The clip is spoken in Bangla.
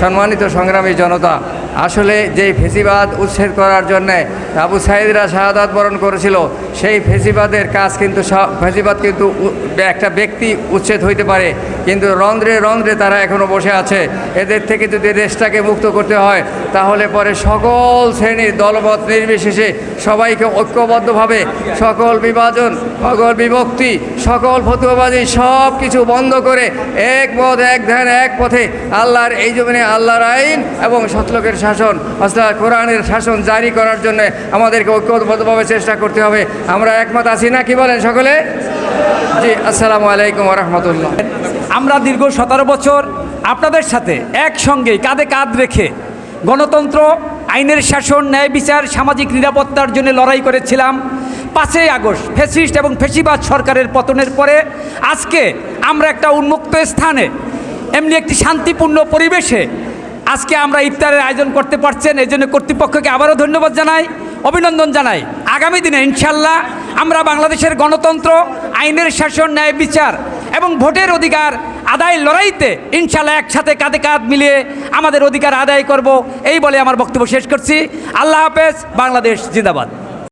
সম্মানিত সংগ্রামী জনতা, আসলে যেই ফেসিবাদ উচ্ছেদ করার জন্যে আবু সাঈদরা শাহাদাত বরণ করেছিল, সেই ফেসিবাদের কাজ কিন্তু ফেসিবাদ কিন্তু একটা ব্যক্তি উচ্ছেদ হইতে পারে, কিন্তু রন্ধ্রে রন্ধ্রে তারা এখনও বসে আছে। এদের থেকে যদি দেশটাকে মুক্ত করতে হয়, তাহলে পরে সকল শ্রেণীর দলমত নির্বিশেষে সবাইকে ঐক্যবদ্ধভাবে সকল বিভাজন, সকল বিভক্তি, সকল ফতুয়াবাজি সব কিছু বন্ধ করে এক মত, এক ধ্যান, এক পথে আল্লাহর এই জমিনে আল্লাহর আইন এবং সৎলোকের শাসন অর্থাৎ কোরআনের শাসন জারি করার জন্য আমাদেরকে ঐক্যবদ্ধভাবে চেষ্টা করতে হবে। আমরা একমত আছি না, কি বলেন সকলে? জি, আসসালামু আলাইকুম ওয়া রাহমাতুল্লাহ। আমরা দীর্ঘ 17 বছর আপনাদের সাথে একসঙ্গে কাঁধে কাঁধ রেখে গণতন্ত্র, আইনের শাসন, ন্যায় বিচার, সামাজিক নিরাপত্তার জন্য লড়াই করেছিলাম। 5ই আগস্ট ফ্যাসিস্ট এবং ফ্যাসিবাদ সরকারের পতনের পরে আজকে আমরা একটা উন্মুক্ত স্থানে, এমনি একটি শান্তিপূর্ণ পরিবেশে আজকে আমরা ইফতারের আয়োজন করতে পারছেন। এই জন্য কর্তৃপক্ষকে আবারও ধন্যবাদ জানাই, অভিনন্দন জানাই। আগামী দিনে ইনশাল্লাহ আমরা বাংলাদেশের গণতন্ত্র, আইনের শাসন, ন্যায় বিচার এবং ভোটের অধিকার আদায়ের লড়াইতে ইনশাল্লাহ একসাথে কাঁধে কাঁধ মিলিয়ে আমাদের অধিকার আদায় করব, এই বলে আমার বক্তব্য শেষ করছি। আল্লাহ হাফেজ। বাংলাদেশ জিন্দাবাদ।